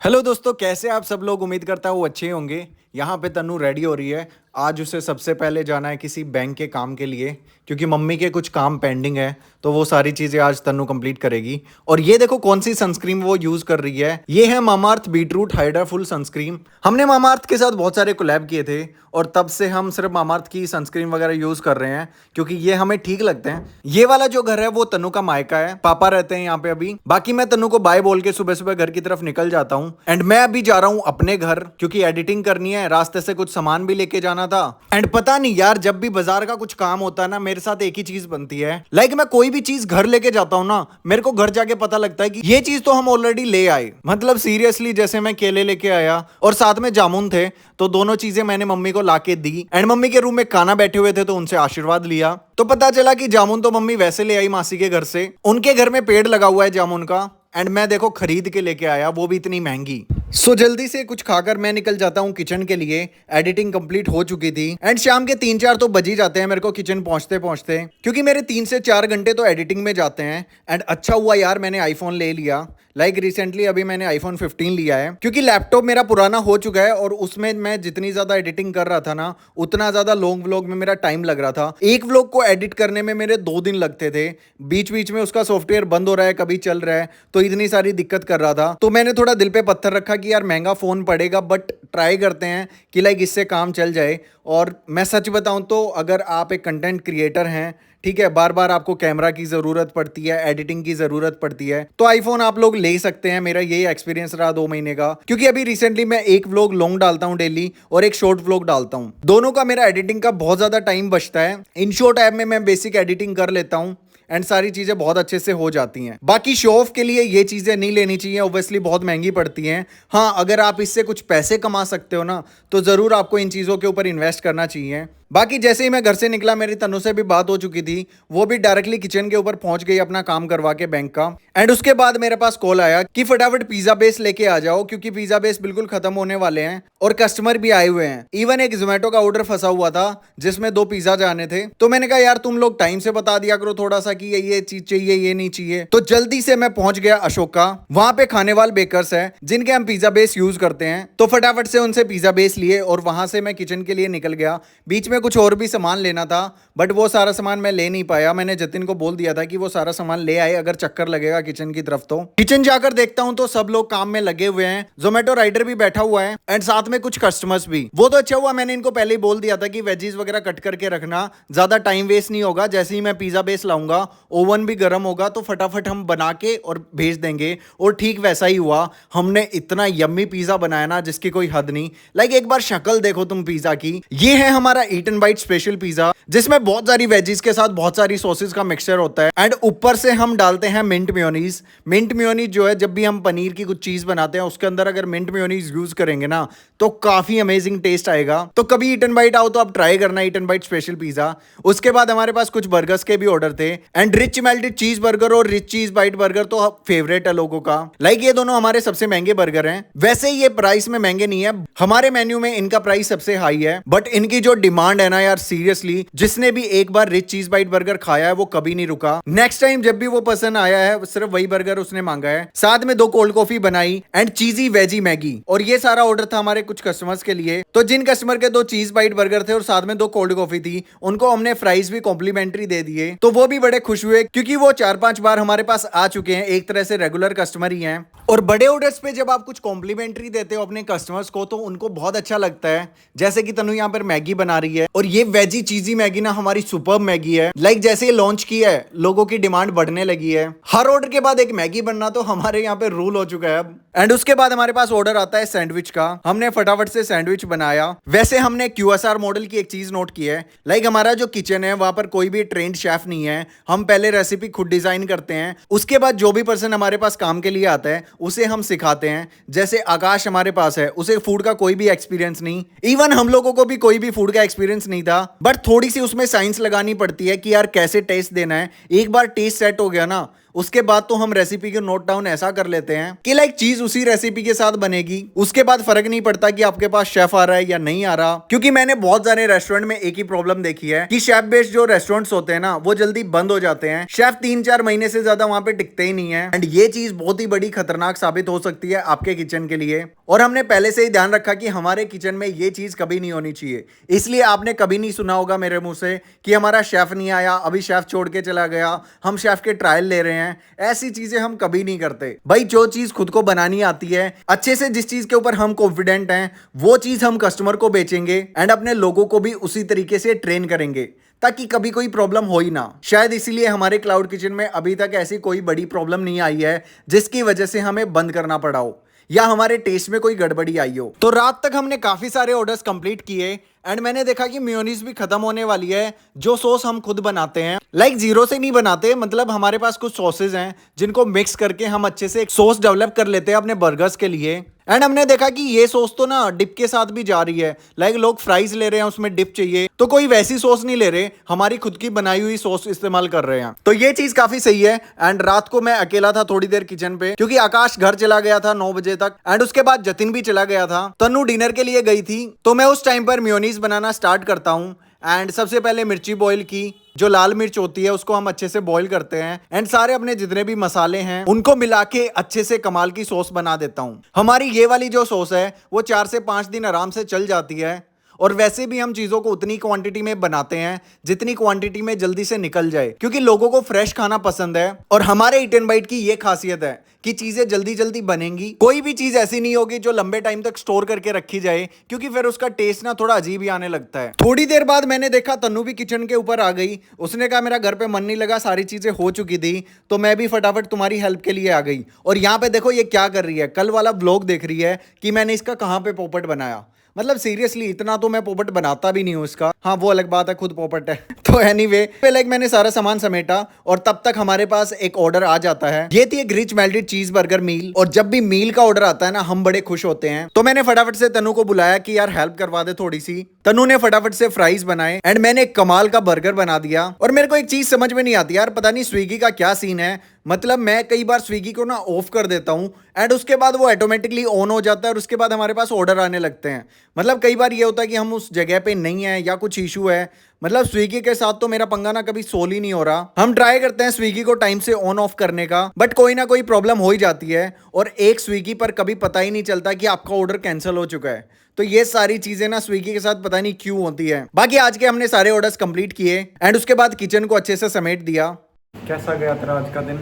Hello दोस्तों, कैसे आप सब लोग। उम्मीद करता हूँ अच्छे होंगे। यहाँ पे तन्नू रेडी हो रही है। आज उसे सबसे पहले जाना है किसी बैंक के काम के लिए, क्योंकि मम्मी के कुछ काम पेंडिंग है। तो वो सारी चीज़ें आज तन्नू कंप्लीट करेगी। और ये देखो कौन सी सनस्क्रीन वो यूज़ कर रही है। ये है Mamaearth beetroot hydra full sunscreen. हमने मामाअर्थ के साथ बहुत सारे कोलैब किए थे और तब से हम सिर्फ मामाअर्थ की सनस्क्रीन वगैरह यूज़ कर रहे हैं, क्योंकि ये हमें ठीक लगते हैं। ये वाला जो घर है वो तन्नू का मायका है, पापा रहते हैं यहाँ पे अभी। बाकी मैं तन्नू को बाय बोल के सुबह सुबह घर की तरफ निकल जाता हूँ। एंड मैं अभी जा रहा हूँ अपने घर, क्योंकि एडिटिंग करनी है, रास्ते से कुछ सामान भी लेके जाना था। एंड पता नहीं यार, जब भी बाजार का कुछ काम होता है ना, मेरे साथ एक ही चीज बनती है। लाइक मैं कोई भी चीज घर लेके जाता हूँ ना, मेरे को घर जाके पता लगता है कि ये चीज तो हम ऑलरेडी ले आए। मतलब सीरियसली, जैसे मैं केले लेके आया और साथ में जामुन थे, तो दोनों चीजें मैंने मम्मी को लाके दी। एंड मम्मी के रूम में खाना बैठे हुए थे, तो उनसे आशीर्वाद लिया। तो पता चला कि जामुन तो मम्मी वैसे ले आई मासी के घर से, उनके घर में पेड़ लगा हुआ है जामुन का। एंड मैं देखो खरीद के लेके आया, वो भी इतनी महंगी। सो जल्दी से कुछ खाकर मैं निकल जाता हूँ किचन के लिए। एडिटिंग कंप्लीट हो चुकी थी एंड शाम के 3-4 तो बज ही जाते हैं मेरे को किचन पहुंचते पहुंचते, क्योंकि मेरे 3 से 4 घंटे तो एडिटिंग में जाते हैं। एंड अच्छा हुआ यार मैंने आईफोन ले लिया। लाइक रिसेंटली अभी मैंने आईफोन 15 लिया है, क्योंकि लैपटॉप मेरा पुराना हो चुका है और उसमें मैं जितनी ज्यादा एडिटिंग कर रहा था ना, उतना ज्यादा लॉन्ग व्लॉग में मेरा टाइम लग रहा था। एक व्लॉग को एडिट करने में मेरे 2 दिन लगते थे। बीच बीच में उसका सॉफ्टवेयर बंद हो रहा है, कभी चल रहा है, तो इतनी सारी दिक्कत कर रहा था। तो मैंने थोड़ा दिल पे पत्थर रखा कि यार महंगा फोन पड़ेगा, बट ट्राई करते हैं कि लाइक इससे काम चल जाए। और मैं सच बताऊं तो अगर आप एक कंटेंट क्रिएटर हैं, ठीक है, बार बार आपको कैमरा की ज़रूरत पड़ती है, एडिटिंग की ज़रूरत पड़ती है, तो आईफोन आप लोग ले सकते हैं। मेरा यही एक्सपीरियंस रहा 2 महीने का, क्योंकि अभी रिसेंटली मैं एक व्लॉग लॉन्ग डालता हूं डेली और एक शॉर्ट व्लॉग डालता हूं। दोनों का मेरा एडिटिंग का बहुत ज़्यादा टाइम बचता है। इन शॉर्ट ऐप में मैं बेसिक एडिटिंग कर लेता हूं एंड सारी चीजें बहुत अच्छे से हो जाती हैं। बाकी शो ऑफ के लिए ये चीजें नहीं लेनी चाहिए, ऑब्वियसली बहुत महंगी पड़ती हैं। हाँ, अगर आप इससे कुछ पैसे कमा सकते हो ना, तो जरूर आपको इन चीजों के ऊपर इन्वेस्ट करना चाहिए। बाकी जैसे ही मैं घर से निकला, मेरी तनु से भी बात हो चुकी थी। वो भी डायरेक्टली किचन के ऊपर पहुंच गई अपना काम करवा के बैंक का। एंड उसके बाद मेरे पास कॉल आया कि फटाफट पिज्जा बेस लेके आ जाओ, क्योंकि पिज्जा बेस बिल्कुल खत्म होने वाले हैं और कस्टमर भी आए हुए हैं। इवन एक जोमेटो का ऑर्डर फंसा हुआ था जिसमें 2 पिज्जा जाने थे। तो मैंने कहा यार तुम लोग टाइम से बता दिया करो थोड़ा सा कि ये चीज चाहिए, ये नहीं चाहिए। तो जल्दी से मैं पहुंच गया अशोका। वहां पे खानेवाल बेकर्स है जिनके हम पिज्जा बेस यूज करते हैं। तो फटाफट से उनसे पिज्जा बेस लिए और वहां से मैं किचन के लिए निकल गया। बीच में कुछ और भी सामान लेना था, बट वो सारा सामान मैं ले नहीं पाया। मैंने जतिन को बोल दिया था कि वो सारा सामान ले आए अगर चक्कर लगेगा किचन की तरफ। तो किचन जाकर देखता हूं तो सब लोग काम में लगे हुए हैं। जोमेटो राइडर भी बैठा हुआ है एंड साथ में कुछ कस्टमर्स भी। वो तो अच्छा हुआ, मैंने इनको पहले ही बोल दिया था कि वेजीज वगैरह कट करके रखना, ज्यादा टाइम वेस्ट नहीं होगा। जैसे ही मैं पिज्जा बेस लाऊंगा, ओवन भी गर्म होगा, तो फटाफट हम बना के और भेज देंगे। और ठीक वैसा ही हुआ। हमने इतना यम्मी पिज्जा बनाया ना जिसकी कोई हद नहीं। लाइक एक बार शक्ल देखो तुम पिज्जा की। ये है हमारा eat and bite special pizza, जिसमें बहुत सारी वेजीज के साथ बहुत सारी सॉसेस का मिक्सचर होता है। एंड ऊपर से हम डालते हैं मिंट मेयोनीज। मिंट मेयोनीज जो है, जब भी हम पनीर की कुछ चीज बनाते हैं उसके अंदर अगर मिंट मेयोनीज यूज करेंगे ना, तो काफी अमेजिंग टेस्ट आएगा। तो कभी ईट एंड बाइट आओ तो आप ट्राई करना eat and bite special pizza. उसके बाद हमारे पास कुछ बर्गर्स के भी ऑर्डर थे। एंड रिच मेल्टेड चीज बर्गर और रिच चीज बाइट बर्गर तो फेवरेट है लोगों का। लाइक ये दोनों हमारे सबसे महंगे बर्गर हैं। वैसे ये प्राइस में महंगे नहीं है, हमारे मेन्यू में इनका प्राइस सबसे हाई है। बट इनकी जो डिमांड है ना यार, सीरियसली जिसने भी एक बार रिच चीज बाइट बर्गर खाया है वो कभी नहीं रुका। नेक्स्ट टाइम जब भी वो पसंद आया है, सिर्फ वही बर्गर उसने मांगा है। साथ में 2 कोल्ड कॉफी बनाई एंड चीजी वेजी मैगी। और ये सारा ऑर्डर था हमारे कुछ कस्टमर्स के लिए। तो जिन कस्टमर के 2 चीज बाइट बर्गर थे और साथ में 2 कोल्ड कॉफी थी, उनको हमने फ्राइज भी कॉम्प्लीमेंट्री दे दिए। तो वो भी बड़े खुश हुए, क्योंकि वो 4-5 बार हमारे पास आ चुके हैं, एक तरह से रेगुलर कस्टमर ही हैं। और बड़े ऑर्डर्स पे जब आप कुछ कॉम्प्लीमेंट्री देते हो अपने कस्टमर्स को, तो उनको बहुत अच्छा लगता है। जैसे कि तनु यहाँ पर मैगी बना रही है, और ये वेजी चीजी मैगी ना हमारी सुपर्ब मैगी है। लाइक जैसे ये लॉन्च किया है, लोगों की डिमांड बढ़ने लगी है। हर ऑर्डर के बाद एक मैगी बनना तो हमारे यहाँ पे रूल हो चुका है अब। एंड उसके बाद हमारे पास ऑर्डर आता है सैंडविच का। हमने फटाफट से सैंडविच बनाया। वैसे हमने QSR मॉडल की एक चीज नोट की है। लाइक हमारा जो किचन है वहां पर कोई भी ट्रेंड शेफ नहीं है। हम पहले रेसिपी खुद डिजाइन करते हैं, उसके बाद जो भी पर्सन हमारे पास काम के लिए आता है उसे हम सिखाते हैं। जैसे आकाश हमारे पास है, उसे फूड का कोई भी एक्सपीरियंस नहीं। इवन हम लोगों को भी कोई भी फूड का एक्सपीरियंस नहीं था, बट थोड़ी सी उसमें साइंस लगानी पड़ती है कि यार कैसे टेस्ट देना है। एक बार टेस्ट सेट हो गया ना, उसके बाद तो हम रेसिपी को नोट डाउन ऐसा कर लेते हैं कि लाइक चीज उसी रेसिपी के साथ बनेगी, उसके बाद फर्क नहीं पड़ता कि आपके पास शेफ आ रहा है या नहीं आ रहा। क्योंकि मैंने बहुत सारे रेस्टोरेंट में एक ही प्रॉब्लम देखी है कि शेफ बेस्ड जो रेस्टोरेंट्स होते हैं ना वो जल्दी बंद हो जाते हैं, शेफ 3-4 महीने से ज्यादा वहां पे टिकते ही नहीं है। एंड ये चीज बहुत ही बड़ी खतरनाक साबित हो सकती है आपके किचन के लिए। और हमने पहले से ही ध्यान रखा कि हमारे किचन में ये चीज कभी नहीं होनी चाहिए। इसलिए आपने कभी नहीं सुना होगा मेरे मुंह से कि हमारा शेफ नहीं आया, अभी शेफ छोड़ के चला गया, हम शेफ के ट्रायल ले रहे हैं। ऐसी चीजें हम कभी नहीं करते भाई। जो चीज खुद को बनानी आती है अच्छे से, जिस चीज के ऊपर हम कॉन्फिडेंट हैं, वो चीज हम कस्टमर को बेचेंगे एंड अपने लोगों को भी उसी तरीके से ट्रेन करेंगे ताकि कभी कोई प्रॉब्लम हो ही ना। शायद इसीलिए हमारे क्लाउड किचन में अभी तक ऐसी कोई बड़ी प्रॉब्लम नहीं आई है जिसकी वजह से हमें बंद करना पड़ा हो या हमारे टेस्ट में कोई गड़बड़ी आई हो। तो रात तक हमने काफी सारे ऑर्डर्स कंप्लीट किए एंड मैंने देखा कि मेयोनीज भी खत्म होने वाली है। जो सॉस हम खुद बनाते हैं, लाइक जीरो से नहीं बनाते, मतलब हमारे पास कुछ सॉसेज हैं जिनको मिक्स करके हम अच्छे से एक सॉस डेवलप कर लेते हैं अपने बर्गर्स के लिए। एंड हमने देखा कि ये सॉस तो ना डिप के साथ भी जा रही है, लाइक लोग फ्राइज ले रहे हैं उसमें डिप चाहिए, तो कोई वैसी सॉस नहीं ले रहे, हमारी खुद की बनाई हुई सॉस इस्तेमाल कर रहे हैं। तो ये चीज काफी सही है। एंड रात को मैं अकेला था थोड़ी देर किचन पे, क्योंकि आकाश घर चला गया था 9 बजे तक एंड उसके बाद जतिन भी चला गया था, तन्नू डिनर के लिए गई थी। तो मैं उस टाइम पर मेयोनीज बनाना स्टार्ट करता हूँ। एंड सबसे पहले मिर्ची बॉईल की, जो लाल मिर्च होती है उसको हम अच्छे से बॉईल करते हैं एंड सारे अपने जितने भी मसाले हैं उनको मिला के अच्छे से कमाल की सॉस बना देता हूं। हमारी ये वाली जो सॉस है वो 4 से 5 दिन आराम से चल जाती है। और वैसे भी हम चीजों को उतनी क्वांटिटी में बनाते हैं जितनी क्वांटिटी में जल्दी से निकल जाए, क्योंकि लोगों को फ्रेश खाना पसंद है। और हमारे ईट एंड बाइट की ये खासियत है कि चीजें जल्दी जल्दी बनेंगी। कोई भी चीज ऐसी नहीं होगी जो लंबे टाइम तक स्टोर करके रखी जाए, क्योंकि फिर उसका टेस्ट ना थोड़ा अजीब ही आने लगता है। थोड़ी देर बाद मैंने देखा तन्नू भी किचन के ऊपर आ गई। उसने कहा मेरा घर पे मन नहीं लगा, सारी चीजें हो चुकी थी, तो मैं भी फटाफट तुम्हारी हेल्प के लिए आ गई। और यहाँ पे देखो ये क्या कर रही है, कल वाला ब्लॉग देख रही है कि मैंने इसका कहाँ पे पोपट बनाया। मतलब सीरियसली इतना तो मैं पोपट बनाता भी नहीं हूँ इसका। हाँ वो अलग बात है, खुद पोपट है। तो एनीवे लाइक मैंने सारा सामान समेटा और तब तक हमारे पास एक ऑर्डर आ जाता है। ये थी एक रिच मेल्टेड चीज बर्गर मील। और जब भी मील का ऑर्डर आता है ना हम बड़े खुश होते हैं। तो मैंने फटाफट से तनु को बुलाया कि यार हेल्प करवा दे थोड़ी सी। तनु ने फटाफट से फ्राइज बनाए एंड मैंने एक कमाल का बर्गर बना दिया। और मेरे को एक चीज समझ में नहीं आती यार, पता नहीं स्विगी का क्या सीन है। मतलब मैं कई बार स्विगी को ना ऑफ कर देता हूँ एंड उसके बाद वो ऑटोमेटिकली ऑन हो जाता है और उसके बाद हमारे पास ऑर्डर आने लगते हैं। मतलब कई बार ये होता है कि हम उस जगह पे नहीं है या कुछ इशू है। मतलब स्विगी के साथ तो मेरा पंगा ना कभी सोल ही नहीं हो रहा। हम ट्राई करते हैं स्विगी को टाइम से ऑन ऑफ करने का, बट कोई ना कोई प्रॉब्लम हो ही जाती है और एक स्विगी पर कभी पता ही नहीं चलता कि आपका ऑर्डर कैंसिल हो चुका है। तो ये सारी चीजें ना स्विगी के साथ पता नहीं क्यों होती है। बाकी आज के हमने सारे ऑर्डर्स कंप्लीट किए एंड उसके बाद किचन को अच्छे से समेट दिया। कैसा गया तेरा आज का दिन?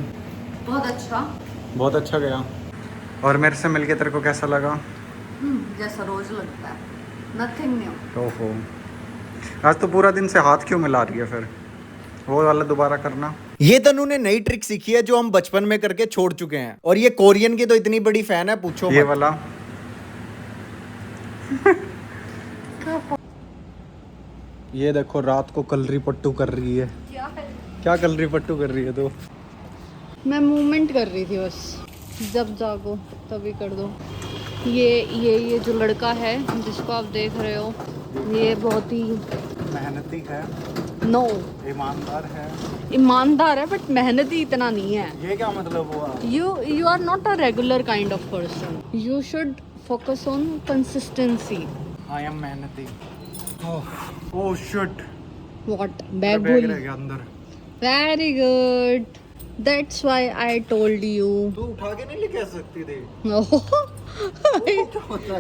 बहुत अच्छा, बहुत अच्छा गया। और मेरे से मिलके तेरे को कैसा लगा? जैसा रोज लगता है, नथिंग न्यू। ओहो, आज तो पूरा दिन से हाथ क्यों मिला रही है फिर? वो वाला दोबारा करना। ये तनु ने नई ट्रिक सीखी है जो हम बचपन में करके छोड़ चुके हैं। और ये कोरियन की तो इतनी बड़ी फैन है, पूछो ये वाला। ये देखो रात को कलरी पट्टू कर रही है। क्या कलरी पट्टू कर रही है? तो मैं मूवमेंट कर रही थी बस, जब जागो तभी कर दो। ये जो लड़का है जिसको आप देख रहे हो, ये बहुत ही मेहनती है। नो, ईमानदार है बट मेहनती इतना नहीं है। ये क्या मतलब हुआ? You are not a regular kind of person. You should focus on consistency. I am मेहनती। Oh shit, what? बैग भूल रह गया अंदर। Very good, that's why I told you. तू उठा के नहीं लेके आ सकती थी?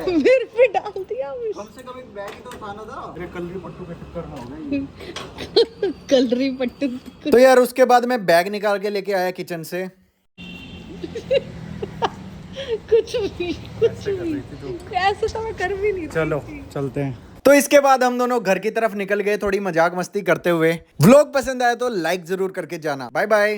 मेरे पे डाल दिया। कम से कम एक बैग ही तो उठाना था। अरे कलरी पट्टू का चक्कर ना होगा। कलरी पट्टू। तो यार उसके बाद मैं बैग निकाल के लेके आया किचन से। कुछ भी ऐसे तो मैं कर भी नहीं। चलो चलते हैं। तो इसके बाद हम दोनों घर की तरफ निकल गए थोड़ी मजाक मस्ती करते हुए। व्लॉग पसंद आया तो लाइक जरूर करके जाना। Bye bye.